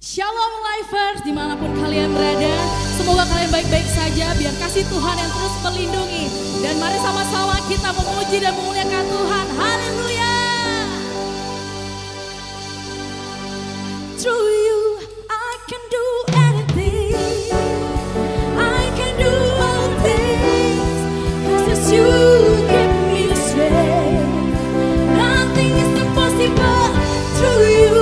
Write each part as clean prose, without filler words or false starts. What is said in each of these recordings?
Shalom Lifers dimanapun kalian berada, semoga kalian baik-baik saja, biar kasih Tuhan yang terus melindungi. Dan mari sama-sama kita memuji dan memuliakan Tuhan. Haleluya. Through you I can do anything, I can do all things, 'cause you give me strength. Nothing is impossible through you.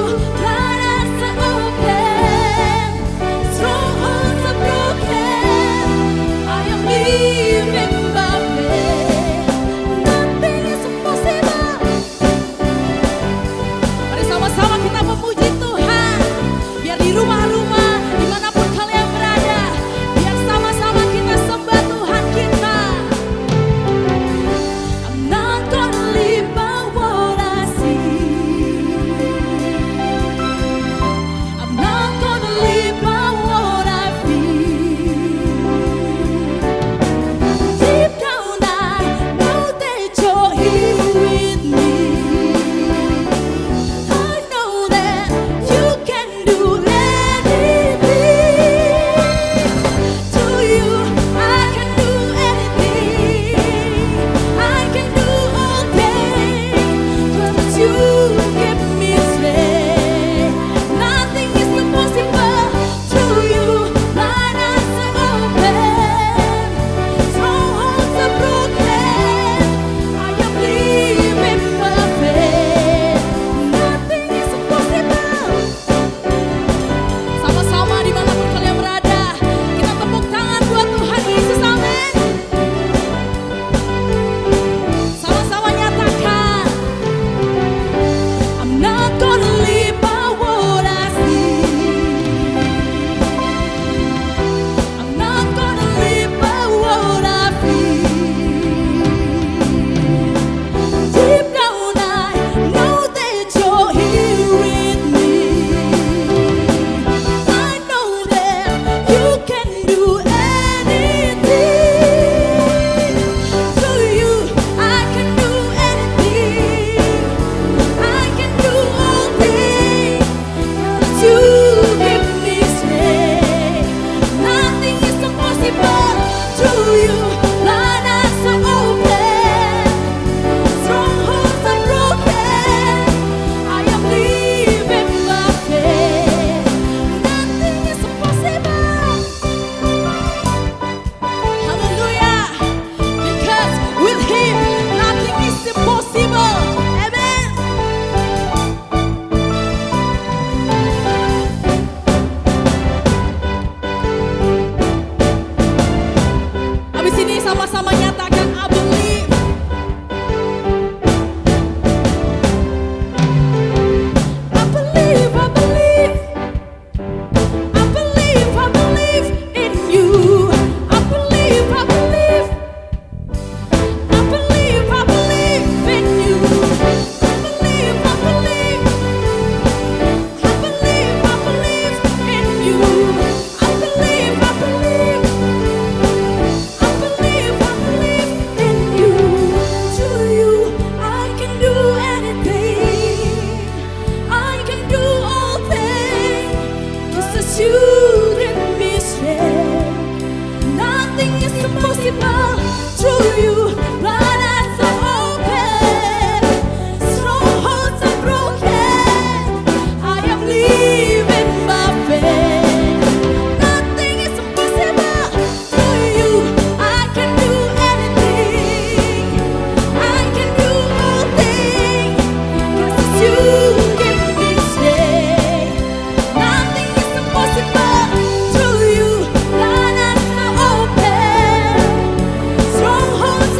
Strongholds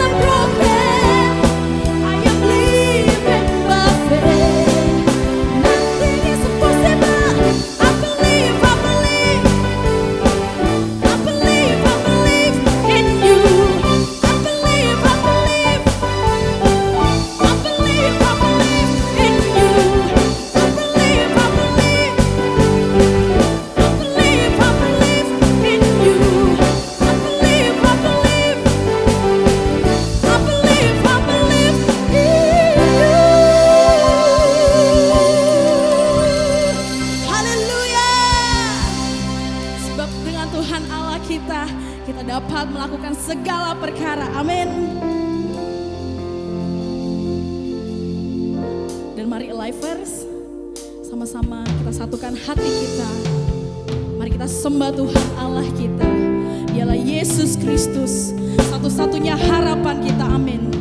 dapat melakukan segala perkara. Amin. Dan mari Alivers, sama-sama kita satukan hati kita. Mari kita sembah Tuhan Allah kita. Dialah Yesus Kristus, satu-satunya harapan kita. Amin.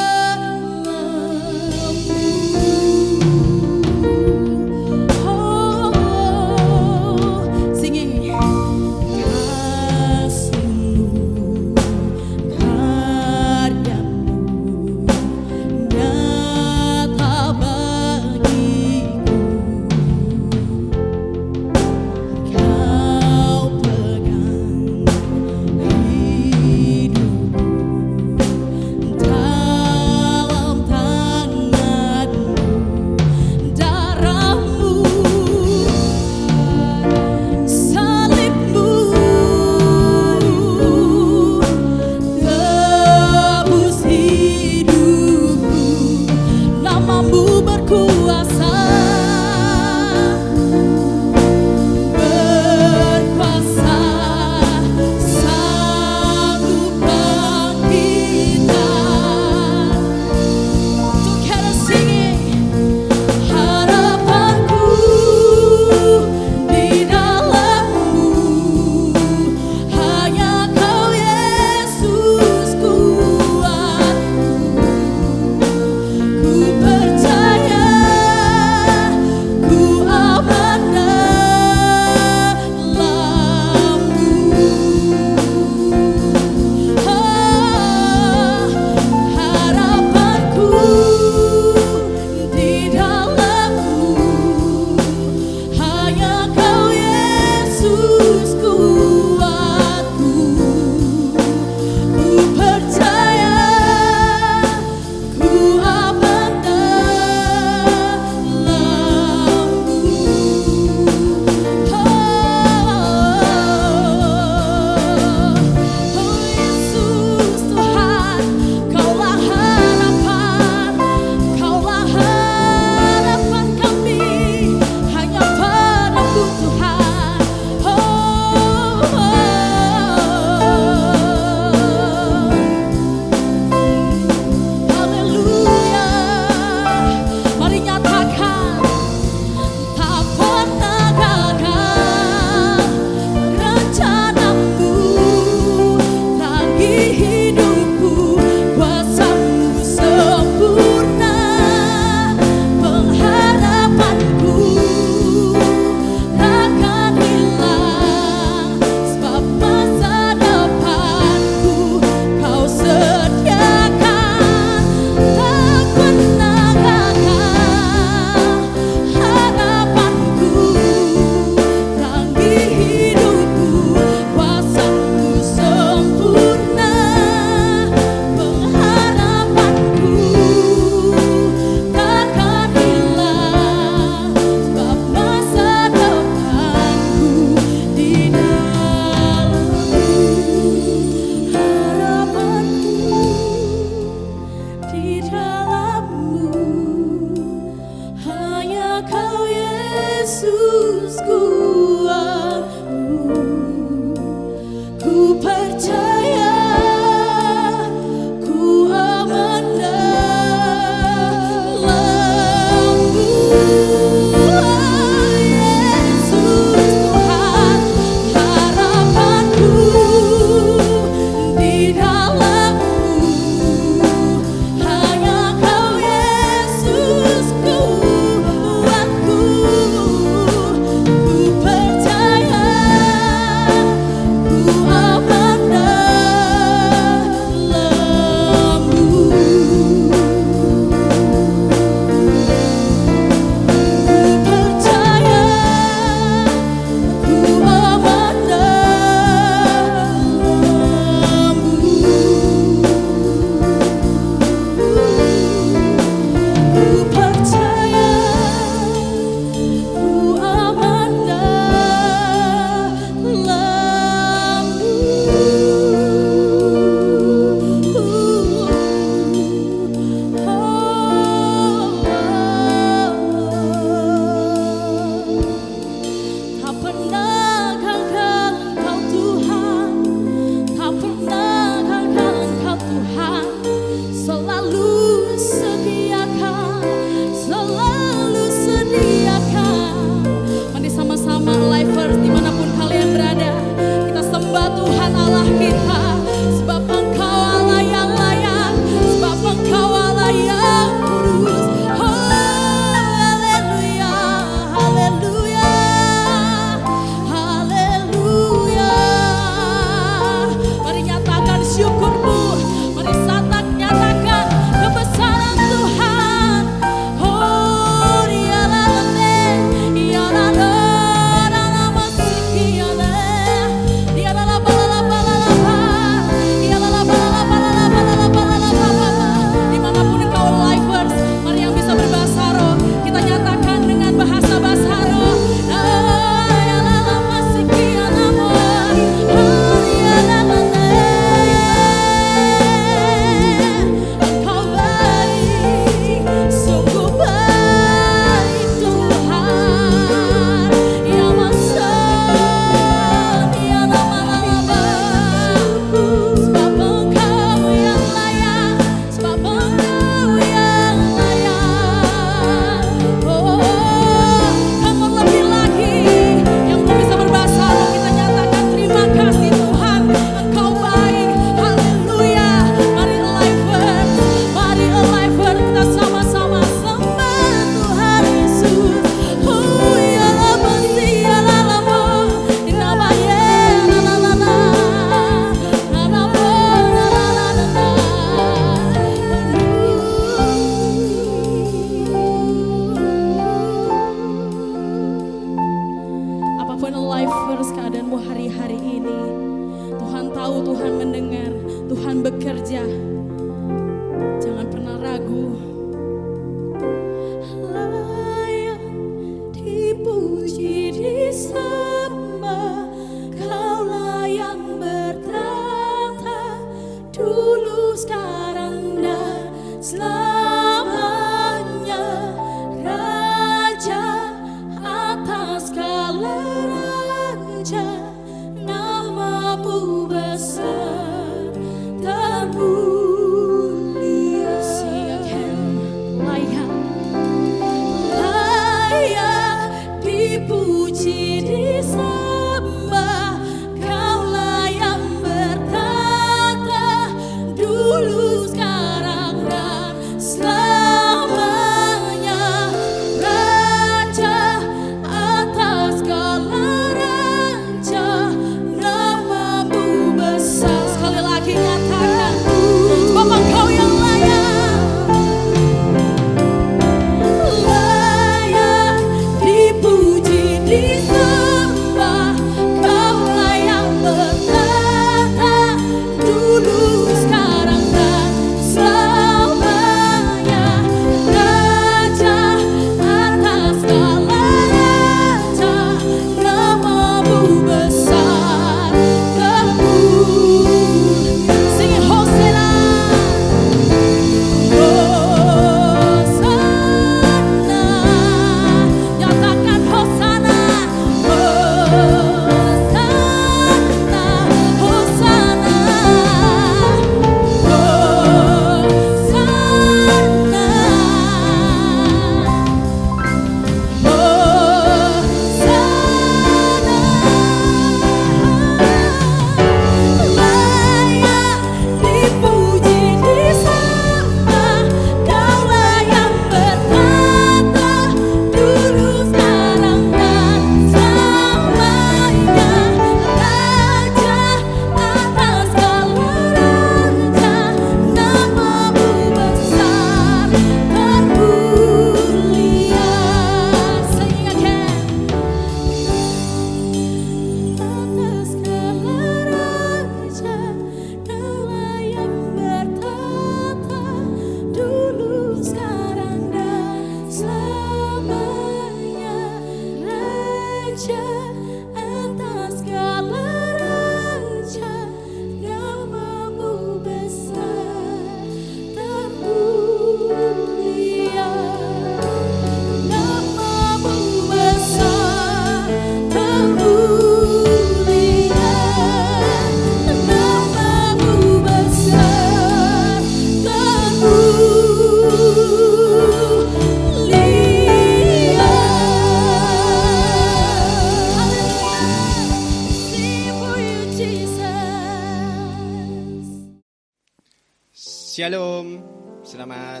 Shalom, selamat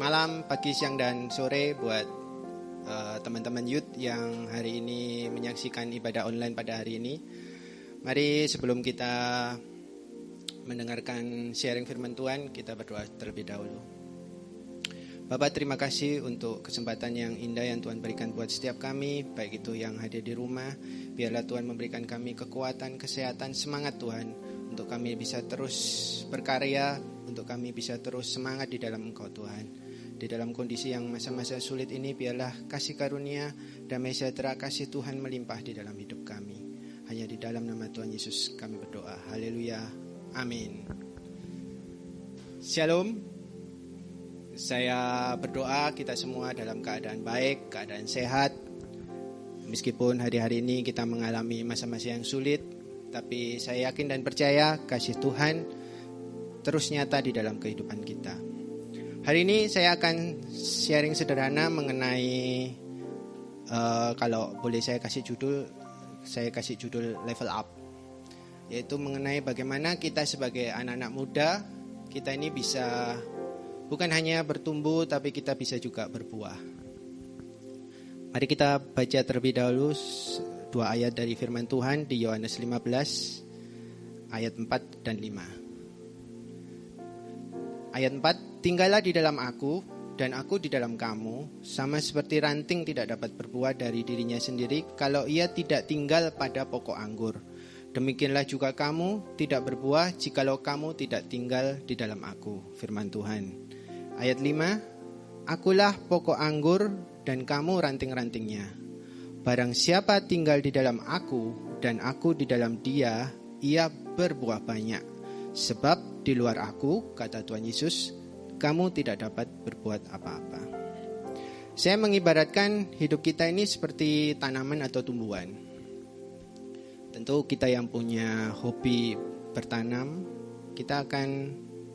malam, pagi, siang, dan sore buat teman-teman youth yang hari ini menyaksikan ibadah online pada hari ini. Mari sebelum kita mendengarkan sharing firman Tuhan, kita berdoa terlebih dahulu. Bapak, terima kasih untuk kesempatan yang indah yang Tuhan berikan buat setiap kami, baik itu yang hadir di rumah. Biarlah Tuhan memberikan kami kekuatan, kesehatan, semangat Tuhan, untuk kami bisa terus berkarya, untuk kami bisa terus semangat di dalam Engkau Tuhan. Di dalam kondisi yang masa-masa sulit ini, biarlah kasih karunia, damai sejahtera, kasih Tuhan melimpah di dalam hidup kami. Hanya di dalam nama Tuhan Yesus kami berdoa. Haleluya. Amin. Shalom. Saya berdoa kita semua dalam keadaan baik, keadaan sehat. Meskipun hari-hari ini kita mengalami masa-masa yang sulit, tapi saya yakin dan percaya kasih Tuhan terus nyata di dalam kehidupan kita. Hari ini saya akan sharing sederhana mengenai kalau boleh saya kasih judul level up, yaitu mengenai bagaimana kita sebagai anak-anak muda, kita ini bisa bukan hanya bertumbuh, tapi kita bisa juga berbuah. Mari kita baca terlebih dahulu dua ayat dari firman Tuhan di Yohanes 15 ayat 4 dan 5. Ayat 4, tinggallah di dalam aku dan aku di dalam kamu, sama seperti ranting tidak dapat berbuah dari dirinya sendiri kalau ia tidak tinggal pada pokok anggur. Demikianlah juga kamu tidak berbuah jikalau kamu tidak tinggal di dalam aku, firman Tuhan. Ayat 5, akulah pokok anggur dan kamu ranting-rantingnya. Barang siapa tinggal di dalam aku dan aku di dalam dia, ia berbuah banyak. Sebab di luar aku, kata Tuhan Yesus, kamu tidak dapat berbuat apa-apa. Saya mengibaratkan hidup kita ini seperti tanaman atau tumbuhan. Tentu kita yang punya hobi bertanam, kita akan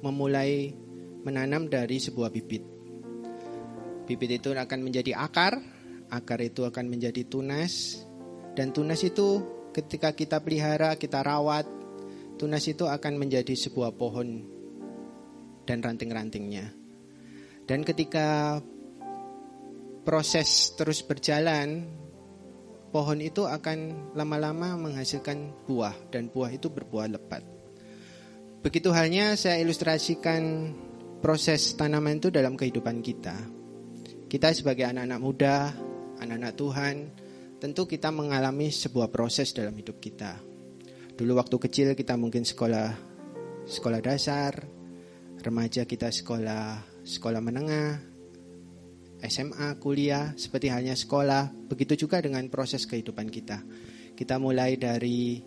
memulai menanam dari sebuah bibit. Bibit itu akan menjadi akar itu akan menjadi tunas, dan tunas itu ketika kita pelihara, kita rawat, tunas itu akan menjadi sebuah pohon dan ranting-rantingnya. Dan ketika proses terus berjalan, pohon itu akan lama-lama menghasilkan buah, dan buah itu berbuah lebat. Begitu halnya saya ilustrasikan proses tanaman itu dalam kehidupan kita. Kita sebagai anak-anak muda, anak-anak Tuhan, tentu kita mengalami sebuah proses dalam hidup kita. Dulu waktu kecil kita mungkin sekolah dasar, remaja kita sekolah menengah, SMA, kuliah, seperti halnya sekolah. Begitu juga dengan proses kehidupan kita. Kita mulai dari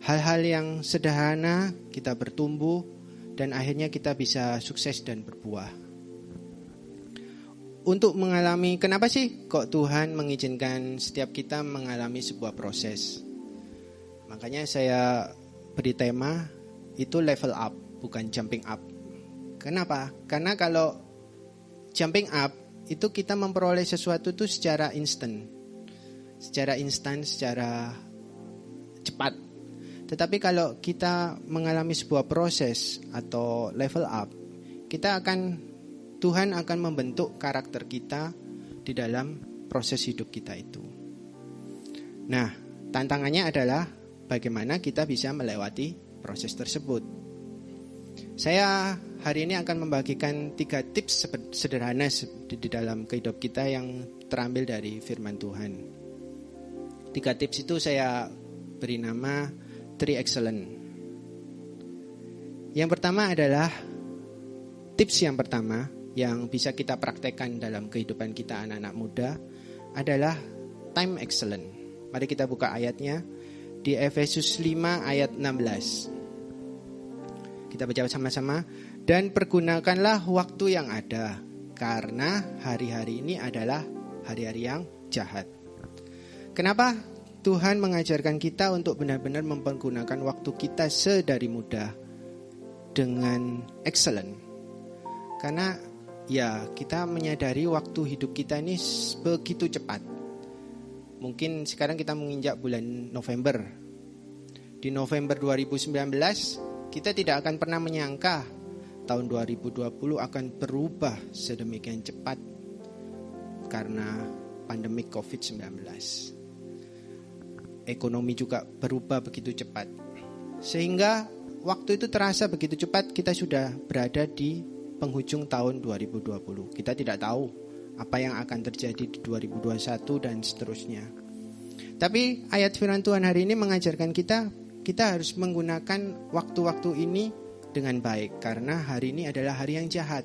hal-hal yang sederhana, kita bertumbuh, dan akhirnya kita bisa sukses dan berbuah. Untuk mengalami, kenapa sih kok Tuhan mengizinkan setiap kita mengalami sebuah proses? Makanya saya beri tema itu level up, bukan jumping up. Kenapa? Karena kalau jumping up itu kita memperoleh sesuatu itu secara instan, secara cepat. Tetapi kalau kita mengalami sebuah proses atau level up, Tuhan akan membentuk karakter kita di dalam proses hidup kita itu. Nah, tantangannya adalah bagaimana kita bisa melewati proses tersebut. Saya hari ini akan membagikan 3 tips sederhana di dalam kehidupan kita yang terambil dari firman Tuhan. 3 tips itu saya beri nama 3 excellent. Yang pertama adalah tips yang pertama yang bisa kita praktekkan dalam kehidupan kita anak-anak muda adalah time excellent. Mari kita buka ayatnya di Efesus 5 ayat 16. Kita baca sama-sama. Dan pergunakanlah waktu yang ada, karena hari-hari ini adalah hari-hari yang jahat. Kenapa Tuhan mengajarkan kita untuk benar-benar mempergunakan waktu kita sedari muda dengan excellent? Karena ya kita menyadari waktu hidup kita ini begitu cepat. Mungkin sekarang kita menginjak bulan November. Di November 2019 kita tidak akan pernah menyangka tahun 2020 akan berubah sedemikian cepat karena pandemi COVID-19. Ekonomi juga berubah begitu cepat. Sehingga waktu itu terasa begitu cepat, kita sudah berada di penghujung tahun 2020. Kita tidak tahu apa yang akan terjadi di 2021 dan seterusnya. Tapi ayat firman Tuhan hari ini mengajarkan kita harus menggunakan waktu-waktu ini dengan baik, karena hari ini adalah hari yang jahat.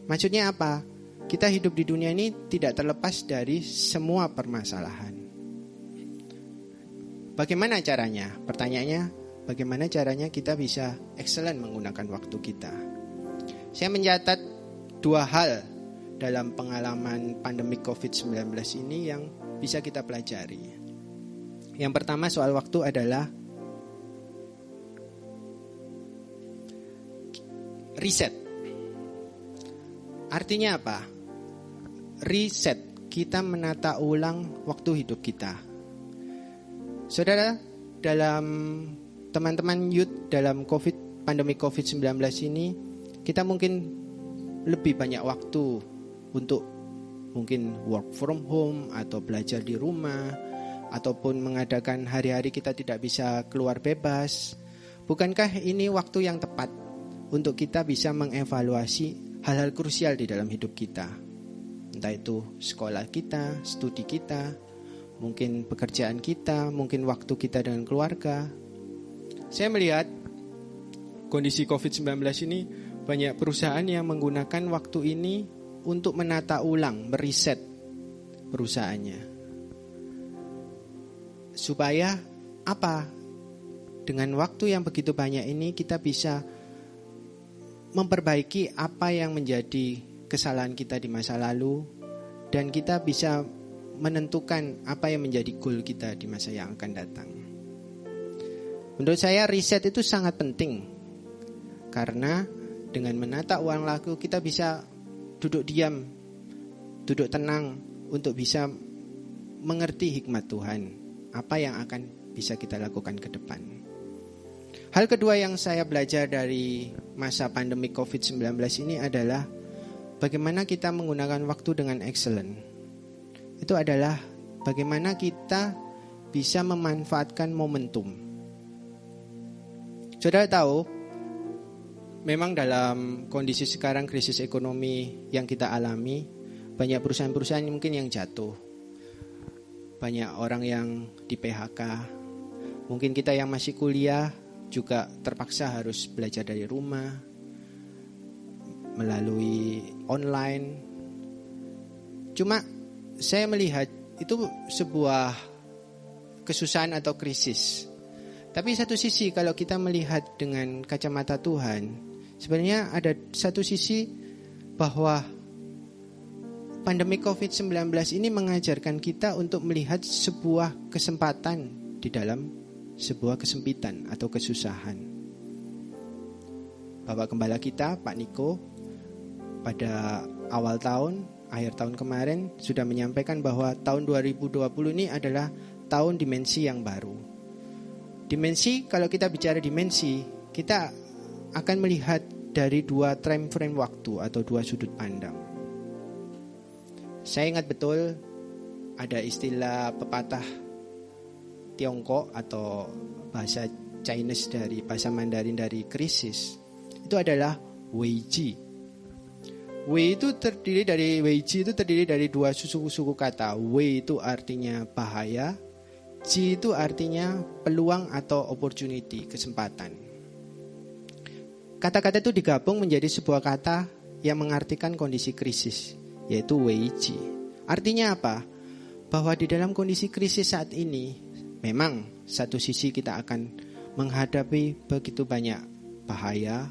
Maksudnya apa? Kita hidup di dunia ini tidak terlepas dari semua permasalahan. Bagaimana caranya? Pertanyaannya, bagaimana caranya kita bisa excellent menggunakan waktu kita? Saya mencatat 2 hal dalam pengalaman pandemi COVID-19 ini yang bisa kita pelajari. Yang pertama soal waktu adalah reset. Artinya apa? Reset. Kita menata ulang waktu hidup kita. Saudara, dalam teman-teman youth dalam pandemi COVID-19 ini, kita mungkin lebih banyak waktu untuk mungkin work from home atau belajar di rumah, ataupun mengadakan hari-hari kita tidak bisa keluar bebas. Bukankah ini waktu yang tepat untuk kita bisa mengevaluasi hal-hal krusial di dalam hidup kita? Entah itu sekolah kita, studi kita, mungkin pekerjaan kita, mungkin waktu kita dengan keluarga. Saya melihat kondisi COVID-19 ini banyak perusahaan yang menggunakan waktu ini untuk menata ulang, meriset perusahaannya. Supaya apa? Dengan waktu yang begitu banyak ini kita bisa memperbaiki apa yang menjadi kesalahan kita di masa lalu, dan kita bisa menentukan apa yang menjadi goal kita di masa yang akan datang. Menurut saya riset itu sangat penting, karena dengan menata ulang laku kita bisa duduk diam, duduk tenang untuk bisa mengerti hikmat Tuhan, apa yang akan bisa kita lakukan ke depan. Hal kedua yang saya belajar dari masa pandemi COVID-19 ini adalah bagaimana kita menggunakan waktu dengan excellent. Itu adalah bagaimana kita bisa memanfaatkan momentum. Saudara tahu, memang dalam kondisi sekarang krisis ekonomi yang kita alami, banyak perusahaan-perusahaan mungkin yang jatuh. Banyak orang yang di PHK. Mungkin kita yang masih kuliah juga terpaksa harus belajar dari rumah, melalui online. Cuma saya melihat itu sebuah kesusahan atau krisis. Tapi satu sisi kalau kita melihat dengan kacamata Tuhan, sebenarnya ada satu sisi bahwa pandemi COVID-19 ini mengajarkan kita untuk melihat sebuah kesempatan di dalam sebuah kesempitan atau kesusahan. Bapak Gembala kita, Pak Niko, pada awal tahun, akhir tahun kemarin sudah menyampaikan bahwa tahun 2020 ini adalah tahun dimensi yang baru. Dimensi, kalau kita bicara dimensi, kita akan melihat dari 2 time frame waktu atau 2 sudut pandang. Saya ingat betul ada istilah pepatah Tiongkok atau bahasa Chinese dari bahasa Mandarin dari krisis. Itu adalah Weiji. Wei itu terdiri dari 2 suku kata. Wei itu artinya bahaya, Ji itu artinya peluang atau opportunity, kesempatan. Kata-kata itu digabung menjadi sebuah kata yang mengartikan kondisi krisis, yaitu Weiji. Artinya apa? Bahwa di dalam kondisi krisis saat ini, memang satu sisi kita akan menghadapi begitu banyak bahaya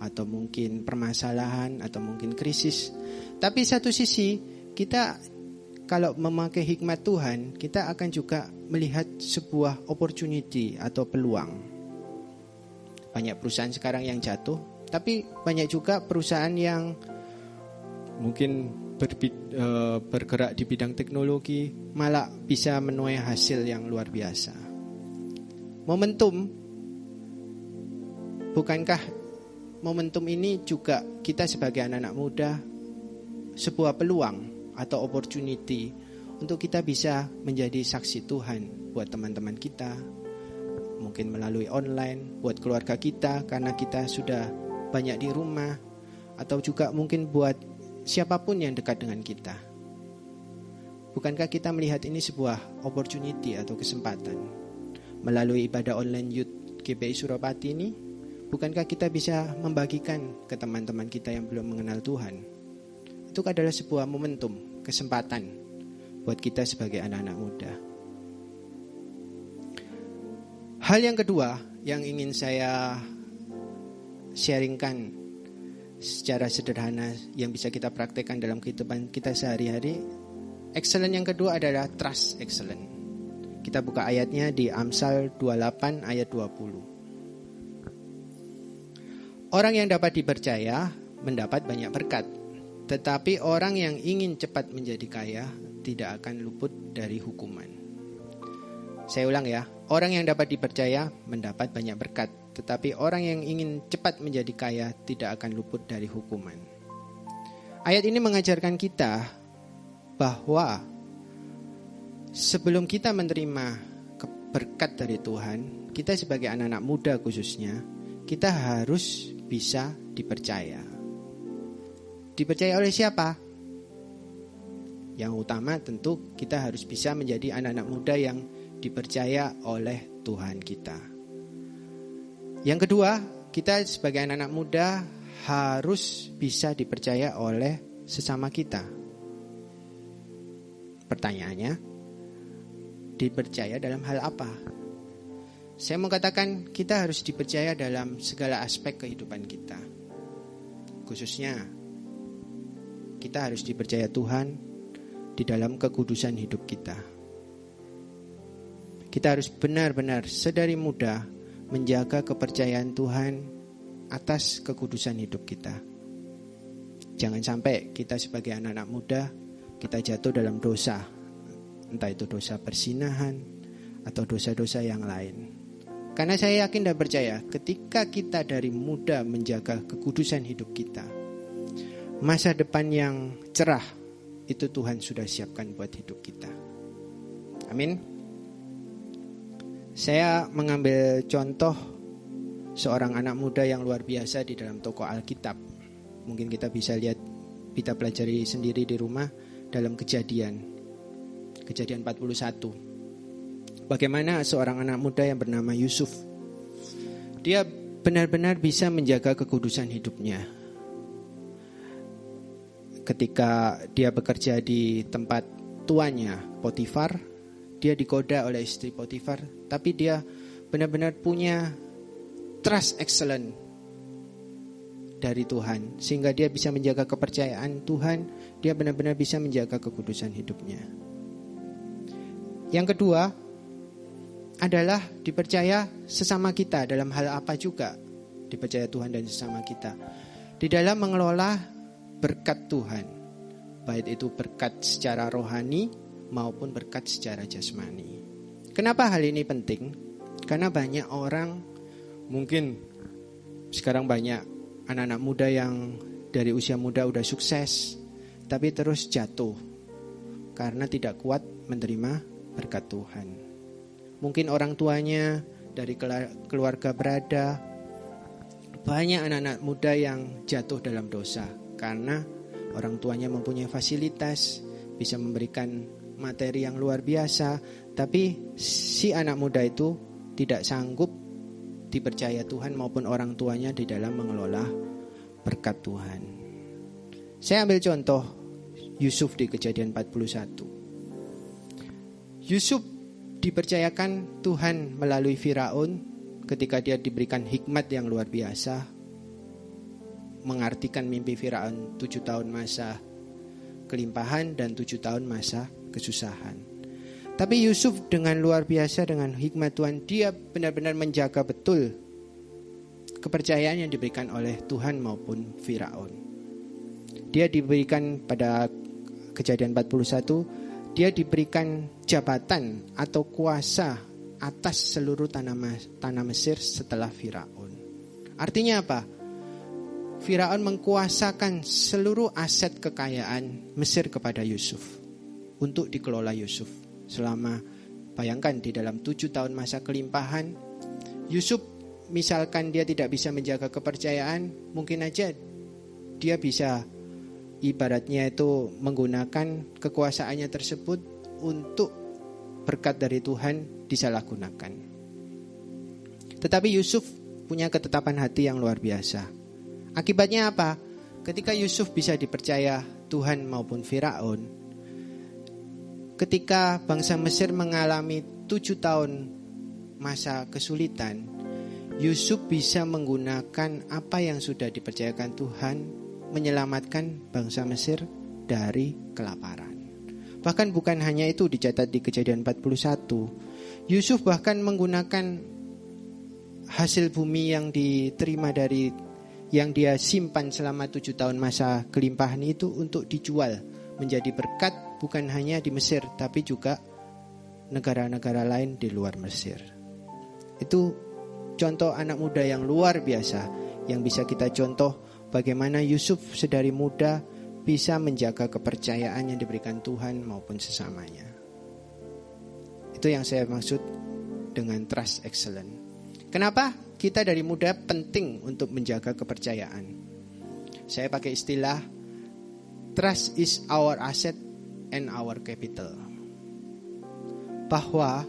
atau mungkin permasalahan atau mungkin krisis. Tapi satu sisi kita kalau memakai hikmat Tuhan, kita akan juga melihat sebuah opportunity atau peluang. Banyak perusahaan sekarang yang jatuh, tapi banyak juga perusahaan yang mungkin bergerak di bidang teknologi malah bisa menuai hasil yang luar biasa. Momentum momentum ini juga kita sebagai anak-anak muda sebuah peluang atau opportunity untuk kita bisa menjadi saksi Tuhan buat teman-teman kita, mungkin melalui online, buat keluarga kita karena kita sudah banyak di rumah, atau juga mungkin buat siapapun yang dekat dengan kita. Bukankah kita melihat ini sebuah opportunity atau kesempatan melalui ibadah online Youth GPI Suropati ini? Bukankah kita bisa membagikan ke teman-teman kita yang belum mengenal Tuhan? Itu adalah sebuah momentum, kesempatan buat kita sebagai anak-anak muda. Hal yang kedua yang ingin saya sharingkan secara sederhana yang bisa kita praktekkan dalam kehidupan kita sehari-hari. Excellent yang kedua adalah trust excellent. Kita buka ayatnya di Amsal 28 ayat 20. Orang yang dapat dipercaya mendapat banyak berkat, tetapi orang yang ingin cepat menjadi kaya tidak akan luput dari hukuman. Saya ulang ya, orang yang dapat dipercaya mendapat banyak berkat, tetapi orang yang ingin cepat menjadi kaya tidak akan luput dari hukuman. Ayat ini mengajarkan kita bahwa sebelum kita menerima berkat dari Tuhan, kita sebagai anak-anak muda khususnya, kita harus bisa dipercaya. Dipercaya oleh siapa? Yang utama tentu kita harus bisa menjadi anak-anak muda yang dipercaya oleh Tuhan kita. Yang kedua, kita sebagai anak-anak muda harus bisa dipercaya oleh sesama kita. Pertanyaannya, dipercaya dalam hal apa? Saya mau katakan kita harus dipercaya dalam segala aspek kehidupan kita. Khususnya kita harus dipercaya Tuhan di dalam kekudusan hidup kita. Kita harus benar-benar sedari muda menjaga kepercayaan Tuhan atas kekudusan hidup kita. Jangan sampai kita sebagai anak-anak muda kita jatuh dalam dosa, entah itu dosa perzinahan atau dosa-dosa yang lain. Karena saya yakin dan percaya ketika kita dari muda menjaga kekudusan hidup kita, masa depan yang cerah itu Tuhan sudah siapkan buat hidup kita. Amin. Saya mengambil contoh seorang anak muda yang luar biasa di dalam toko Alkitab. Mungkin kita bisa lihat, kita pelajari sendiri di rumah dalam Kejadian 41. Bagaimana seorang anak muda yang bernama Yusuf, dia benar-benar bisa menjaga kekudusan hidupnya. Ketika dia bekerja di tempat tuannya Potifar, dia digoda oleh istri Potifar, tapi dia benar-benar punya trust excellent dari Tuhan, sehingga dia bisa menjaga kepercayaan Tuhan. Dia benar-benar bisa menjaga kekudusan hidupnya. Yang kedua adalah dipercaya sesama kita dalam hal apa juga. Dipercaya Tuhan dan sesama kita di dalam mengelola berkat Tuhan, baik itu berkat secara rohani maupun berkat secara jasmani. Kenapa hal ini penting? Karena banyak orang, mungkin sekarang banyak anak-anak muda yang dari usia muda udah sukses, tapi terus jatuh karena tidak kuat menerima berkat Tuhan. Mungkin orang tuanya dari keluarga berada. Banyak anak-anak muda yang jatuh dalam dosa karena orang tuanya mempunyai fasilitas, bisa memberikan materi yang luar biasa, tapi si anak muda itu tidak sanggup dipercaya Tuhan maupun orang tuanya di dalam mengelola berkat Tuhan. Saya ambil contoh Yusuf di Kejadian 41. Yusuf dipercayakan Tuhan melalui Firaun ketika dia diberikan hikmat yang luar biasa, mengartikan mimpi Firaun 7 tahun masa kelimpahan dan 7 tahun masa kesusahan. Tapi Yusuf dengan luar biasa, dengan hikmat Tuhan, dia benar-benar menjaga betul kepercayaan yang diberikan oleh Tuhan maupun Firaun. Dia diberikan pada Kejadian 41, dia diberikan jabatan atau kuasa atas seluruh tanah Mesir setelah Firaun. Artinya apa? Firaun mengkuasakan seluruh aset kekayaan Mesir kepada Yusuf untuk dikelola Yusuf selama, bayangkan, di dalam 7 tahun masa kelimpahan. Yusuf, misalkan dia tidak bisa menjaga kepercayaan, mungkin aja dia bisa ibaratnya itu menggunakan kekuasaannya tersebut untuk berkat dari Tuhan disalahgunakan. Tetapi Yusuf punya ketetapan hati yang luar biasa. Akibatnya apa? Ketika Yusuf bisa dipercaya Tuhan maupun Firaun, ketika bangsa Mesir mengalami 7 tahun masa kesulitan, Yusuf bisa menggunakan apa yang sudah dipercayakan Tuhan menyelamatkan bangsa Mesir dari kelaparan. Bahkan bukan hanya itu, dicatat di Kejadian 41, Yusuf bahkan menggunakan hasil bumi yang diterima dari yang dia simpan selama 7 tahun masa kelimpahan itu untuk dijual menjadi berkat bukan hanya di Mesir tapi juga negara-negara lain di luar Mesir. Itu contoh anak muda yang luar biasa yang bisa kita contoh bagaimana Yusuf sedari muda bisa menjaga kepercayaan yang diberikan Tuhan maupun sesamanya. Itu yang saya maksud dengan trust excellent. Kenapa? Kita dari muda penting untuk menjaga kepercayaan. Saya pakai istilah trust is our asset and our capital. Bahwa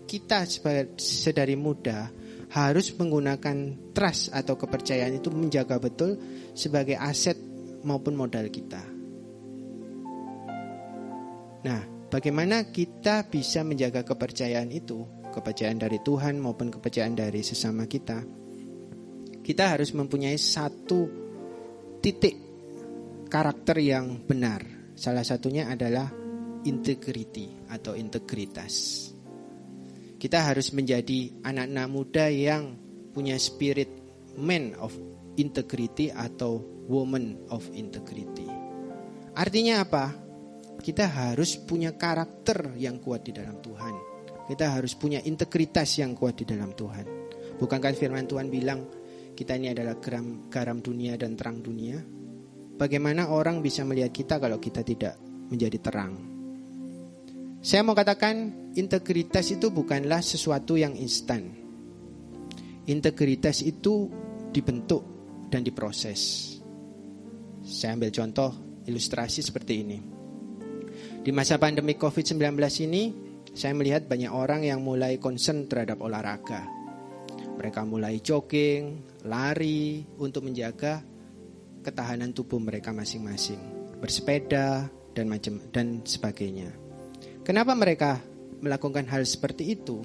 kita sedari muda harus menggunakan trust atau kepercayaan itu menjaga betul sebagai aset maupun modal kita. Nah, bagaimana kita bisa menjaga kepercayaan itu? Kepercayaan dari Tuhan maupun kepercayaan dari sesama kita. Kita harus mempunyai satu titik karakter yang benar. Salah satunya adalah integrity atau integritas. Kita harus menjadi anak-anak muda yang punya spirit man of integrity atau woman of integrity. Artinya apa? Kita harus punya karakter yang kuat di dalam Tuhan. Kita harus punya integritas yang kuat di dalam Tuhan. Bukankah firman Tuhan bilang kita ini adalah garam dunia dan terang dunia? Bagaimana orang bisa melihat kita kalau kita tidak menjadi terang? Saya mau katakan integritas itu bukanlah sesuatu yang instan. Integritas itu dibentuk dan diproses. Saya ambil contoh ilustrasi seperti ini. Di masa pandemi COVID-19 ini, saya melihat banyak orang yang mulai concern terhadap olahraga. Mereka mulai jogging, lari untuk menjaga ketahanan tubuh mereka masing-masing, bersepeda dan sebagainya. Kenapa mereka melakukan hal seperti itu?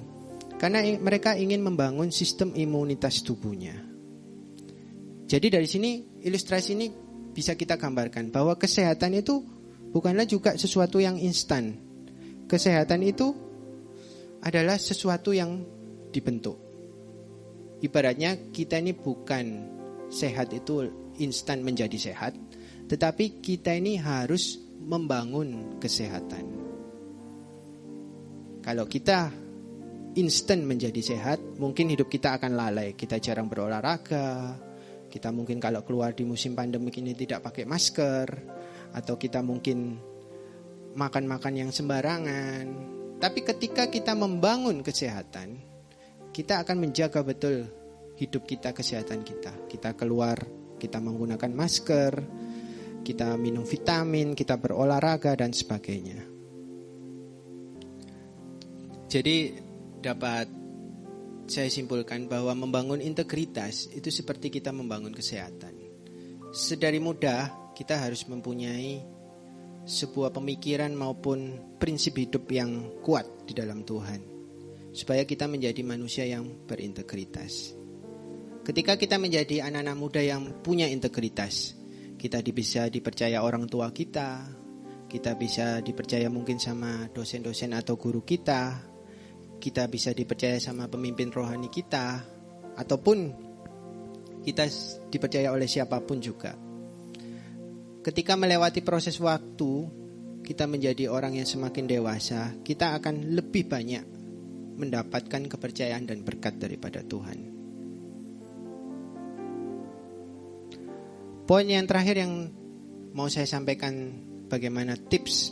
Karena mereka ingin membangun sistem imunitas tubuhnya. Jadi dari sini ilustrasi ini bisa kita gambarkan bahwa kesehatan itu bukanlah juga sesuatu yang instan. Kesehatan itu adalah sesuatu yang dibentuk. Ibaratnya kita ini bukan sehat itu instan menjadi sehat, tetapi kita ini harus membangun kesehatan. Kalau kita instan menjadi sehat, mungkin hidup kita akan lalai. Kita jarang berolahraga, kita mungkin kalau keluar di musim pandemi ini tidak pakai masker, atau kita mungkin makan-makan yang sembarangan. Tapi ketika kita membangun kesehatan, kita akan menjaga betul hidup kita, kesehatan kita. Kita keluar, kita menggunakan masker, kita minum vitamin, kita berolahraga dan sebagainya. Jadi dapat saya simpulkan bahwa membangun integritas itu seperti kita membangun kesehatan. Sedari muda kita harus mempunyai sebuah pemikiran maupun prinsip hidup yang kuat di dalam Tuhan, supaya kita menjadi manusia yang berintegritas. Ketika kita menjadi anak-anak muda yang punya integritas, kita bisa dipercaya orang tua kita bisa dipercaya mungkin sama dosen-dosen atau guru kita bisa dipercaya sama pemimpin rohani kita, ataupun kita dipercaya oleh siapapun juga. Ketika melewati proses waktu, kita menjadi orang yang semakin dewasa, kita akan lebih banyak mendapatkan kepercayaan dan berkat daripada Tuhan. Poin yang terakhir yang mau saya sampaikan, bagaimana tips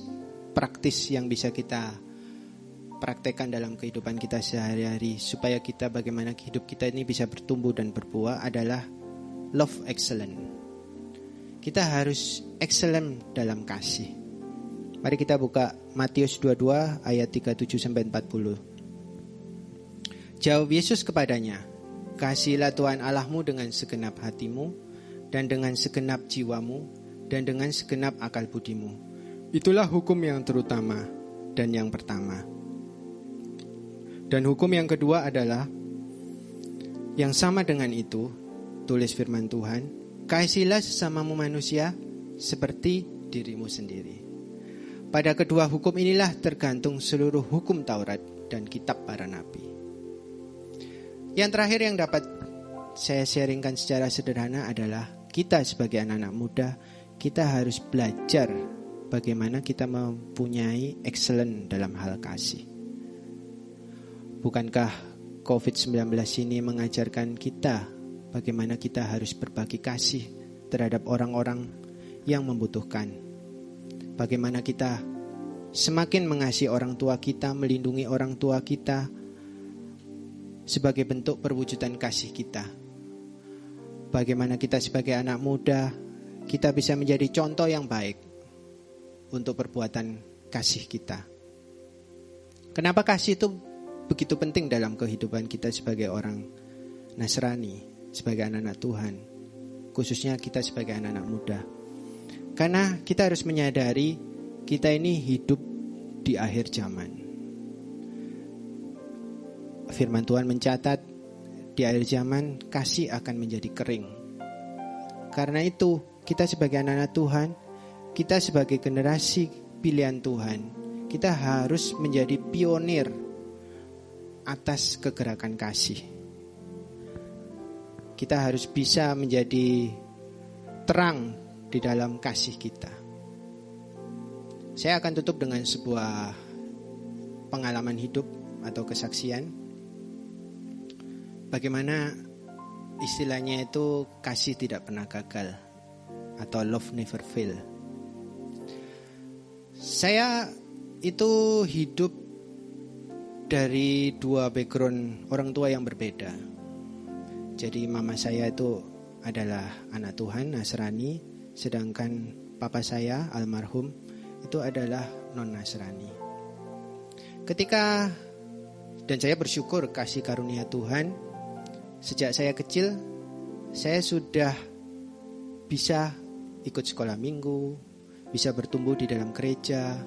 praktis yang bisa kita praktekkan dalam kehidupan kita sehari-hari supaya kita bagaimana hidup kita ini bisa bertumbuh dan berbuah adalah love excellent. Kita harus excellent dalam kasih. Mari kita buka Matius 22 ayat 37-40. Jawab Yesus kepadanya, "Kasihilah Tuhan Allahmu dengan segenap hatimu dan dengan segenap jiwamu dan dengan segenap akal budimu. Itulah hukum yang terutama dan yang pertama. Dan hukum yang kedua adalah yang sama dengan itu, tulis firman Tuhan, kasihilah sesamamu manusia seperti dirimu sendiri. Pada kedua hukum inilah tergantung seluruh hukum Taurat dan kitab para nabi." Yang terakhir yang dapat saya sharingkan secara sederhana adalah kita sebagai anak-anak muda, kita harus belajar bagaimana kita mempunyai excellent dalam hal kasih. Bukankah COVID-19 ini mengajarkan kita bagaimana kita harus berbagi kasih terhadap orang-orang yang membutuhkan? Bagaimana kita semakin mengasihi orang tua kita, melindungi orang tua kita sebagai bentuk perwujudan kasih kita. Bagaimana kita sebagai anak muda, kita bisa menjadi contoh yang baik untuk perbuatan kasih kita. Kenapa kasih itu begitu penting dalam kehidupan kita sebagai orang Nasrani, sebagai anak-anak Tuhan, khususnya kita sebagai anak-anak muda? Karena kita harus menyadari kita ini hidup di akhir zaman. Firman Tuhan mencatat di akhir zaman kasih akan menjadi kering. Karena itu kita sebagai anak-anak Tuhan, kita sebagai generasi pilihan Tuhan, kita harus menjadi pionir atas kegerakan kasih. Kita harus bisa menjadi terang di dalam kasih kita. Saya akan tutup dengan sebuah pengalaman hidup atau kesaksian. Bagaimana istilahnya itu kasih tidak pernah gagal atau love never fail. Saya itu hidup dari dua background orang tua yang berbeda. Jadi mama saya itu adalah anak Tuhan Nasrani, sedangkan papa saya almarhum itu adalah non Nasrani. Dan saya bersyukur kasih karunia Tuhan. Sejak saya kecil, saya sudah bisa ikut sekolah minggu, bisa bertumbuh di dalam gereja,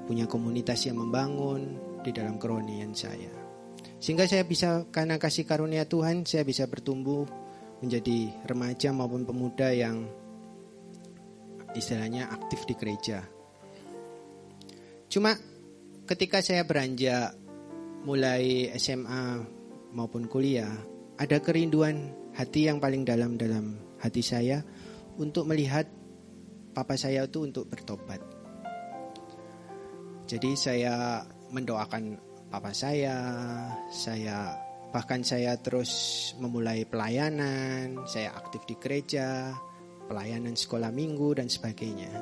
punya komunitas yang membangun di dalam kerohanian saya. Sehingga saya bisa, karena kasih karunia Tuhan, saya bisa bertumbuh menjadi remaja maupun pemuda yang istilahnya aktif di gereja. Cuma ketika saya beranjak mulai SMA maupun kuliah, ada kerinduan hati yang paling dalam hati saya untuk melihat papa saya itu untuk bertobat. Jadi saya mendoakan papa saya terus memulai pelayanan, saya aktif di gereja, pelayanan sekolah minggu dan sebagainya.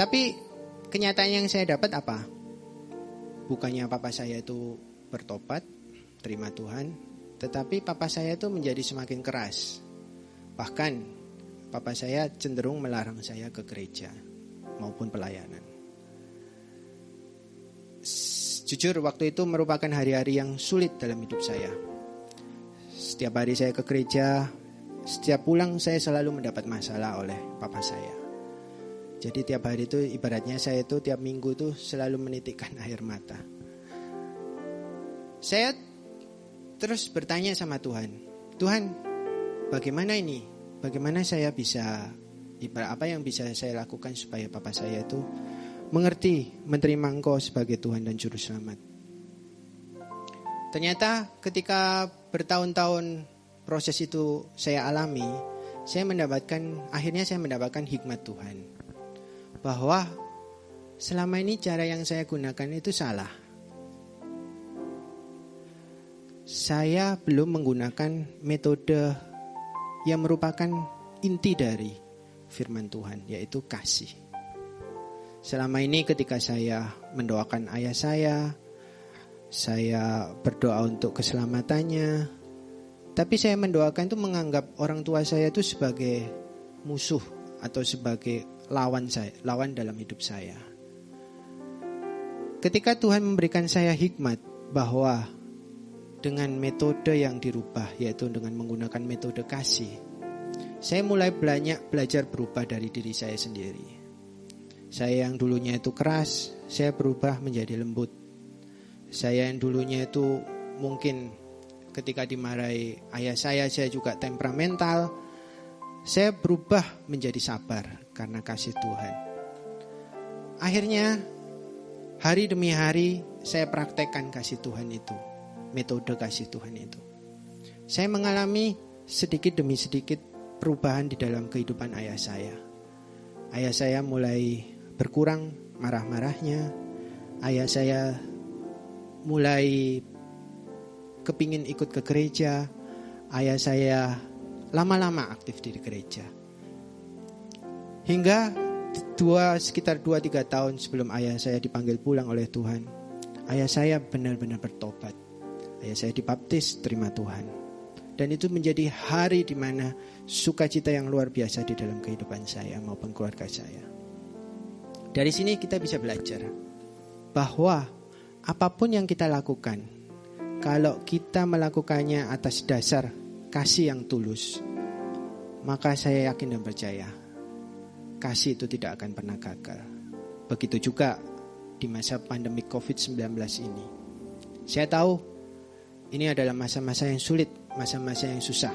Tapi kenyataan yang saya dapat apa? Bukannya papa saya itu bertobat, terima Tuhan, tetapi papa saya itu menjadi semakin keras. Bahkan papa saya cenderung melarang saya ke gereja maupun pelayanan. Jujur waktu itu merupakan hari-hari yang sulit dalam hidup saya. Setiap hari saya ke gereja, setiap pulang saya selalu mendapat masalah oleh papa saya. Jadi tiap hari itu ibaratnya saya itu tiap minggu itu selalu menitikkan air mata. Saya terus bertanya sama Tuhan, bagaimana ini? Bagaimana saya bisa, apa yang bisa saya lakukan supaya papa saya itu mengerti, menerima Engkau sebagai Tuhan dan Juru Selamat. Ternyata ketika bertahun-tahun proses itu saya alami, akhirnya saya mendapatkan hikmat Tuhan. Bahwa selama ini cara yang saya gunakan itu salah. Saya belum menggunakan metode yang merupakan inti dari firman Tuhan, yaitu kasih. Selama ini ketika saya mendoakan ayah saya berdoa untuk keselamatannya, tapi saya mendoakan itu menganggap orang tua saya itu sebagai musuh atau sebagai lawan dalam hidup saya. Ketika Tuhan memberikan saya hikmat bahwa dengan metode yang dirubah, yaitu dengan menggunakan metode kasih, saya mulai belajar berubah dari diri saya sendiri. Saya yang dulunya itu keras, saya berubah menjadi lembut. Saya yang dulunya itu mungkin ketika dimarahi ayah saya juga temperamental. Saya berubah menjadi sabar karena kasih Tuhan. Akhirnya hari demi hari saya praktekkan kasih Tuhan itu, metode kasih Tuhan itu. Saya mengalami sedikit demi sedikit perubahan di dalam kehidupan ayah saya. Ayah saya mulai berkurang marah-marahnya. Ayah saya mulai kepingin ikut ke gereja. Ayah saya lama-lama aktif di gereja. Hingga sekitar 2-3 tahun sebelum ayah saya dipanggil pulang oleh Tuhan, ayah saya benar-benar bertobat. Ayah saya dibaptis, terima Tuhan. Dan itu menjadi hari di mana sukacita yang luar biasa di dalam kehidupan saya maupun keluarga saya. Dari sini kita bisa belajar bahwa apapun yang kita lakukan, kalau kita melakukannya atas dasar kasih yang tulus, maka saya yakin dan percaya kasih itu tidak akan pernah gagal. Begitu juga di masa pandemi COVID-19 ini. Saya tahu ini adalah masa-masa yang sulit, masa-masa yang susah.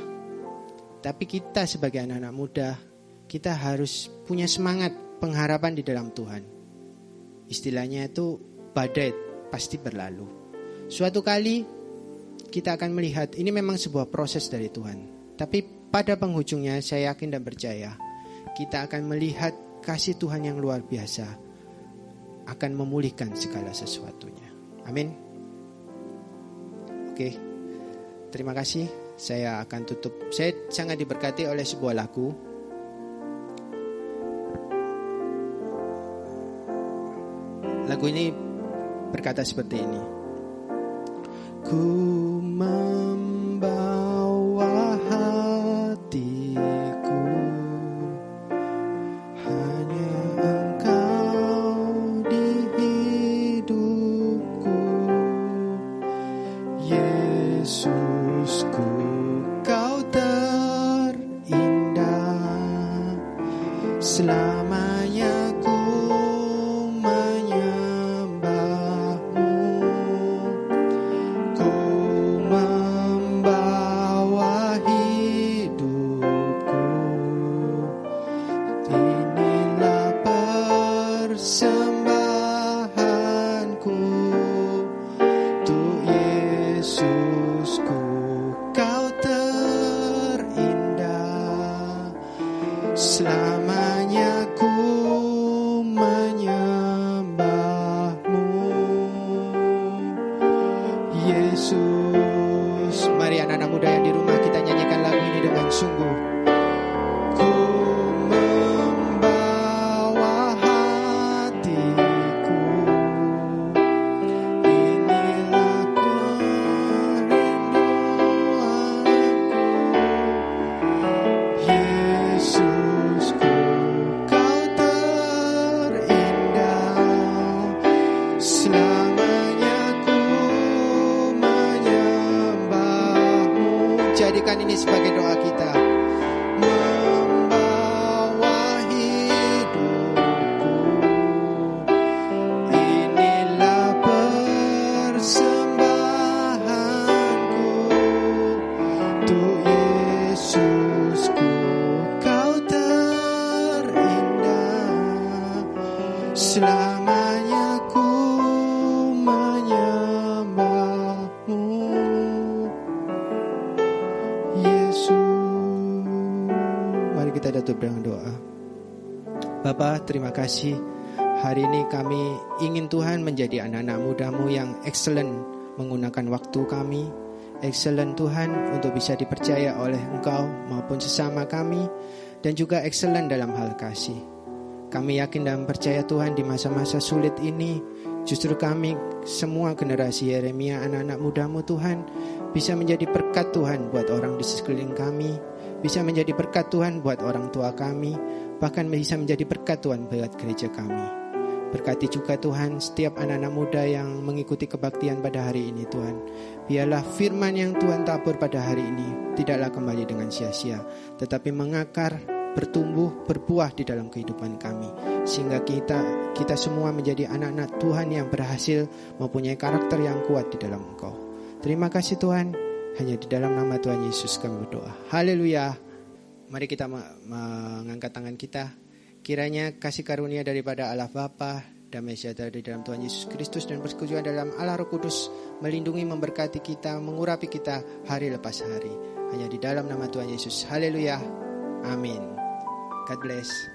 Tapi kita sebagai anak-anak muda, kita harus punya semangat, pengharapan di dalam Tuhan. Istilahnya itu badai pasti berlalu. Suatu kali kita akan melihat ini memang sebuah proses dari Tuhan. Tapi pada penghujungnya saya yakin dan percaya kita akan melihat kasih Tuhan yang luar biasa akan memulihkan segala sesuatunya. Amin. Oke, terima kasih. Saya akan tutup. Saya sangat diberkati oleh sebuah lagu. Lagu ini berkata seperti ini. Ku membawa hatiku, hanya Engkau di hidupku, Yesusku, Kau terindah, selamanya ku selamanya ku menyembahmu, Yesus. Mari anak-anak muda yang di rumah kita nyanyikan lagu ini dengan sungguh. Ku membawa hatiku, inilah kerinduanku, Yesusku, Kau terindah, selamanya ku menyembahmu. Jadikan ini sebagai doa kita. Membawa hidupku, inilah persembahanku, untuk Yesusku, Kau terindah, selamanya ku menyembahmu, Yesus. Mari kita tutup dengan doa. Bapa, terima kasih. Hari ini kami ingin Tuhan menjadi anak-anak muda-Mu yang excellent menggunakan waktu kami. Excellent Tuhan untuk bisa dipercaya oleh Engkau maupun sesama kami. dan juga excellent dalam hal kasih. Kami yakin dan percaya Tuhan di masa-masa sulit ini, justru kami semua generasi Yeremia, anak-anak mudamu Tuhan, bisa menjadi berkat Tuhan buat orang di sekeliling kami, bisa menjadi berkat Tuhan buat orang tua kami, bahkan bisa menjadi berkat Tuhan buat gereja kami. Berkati juga Tuhan setiap anak-anak muda yang mengikuti kebaktian pada hari ini Tuhan. Biarlah firman yang Tuhan tabur pada hari ini tidaklah kembali dengan sia-sia, tetapi mengakar, bertumbuh, berbuah di dalam kehidupan kami. Sehingga kita semua menjadi anak-anak Tuhan yang berhasil mempunyai karakter yang kuat di dalam Engkau. Terima kasih Tuhan, hanya di dalam nama Tuhan Yesus kami berdoa. Haleluya. Mari kita mengangkat tangan kita. Kiranya kasih karunia daripada Allah Bapa, damai sejahtera di dalam Tuhan Yesus Kristus, dan persekutuan dalam Allah Roh Kudus melindungi, memberkati kita, mengurapi kita hari lepas hari. Hanya di dalam nama Tuhan Yesus. Haleluya. Amin. God bless.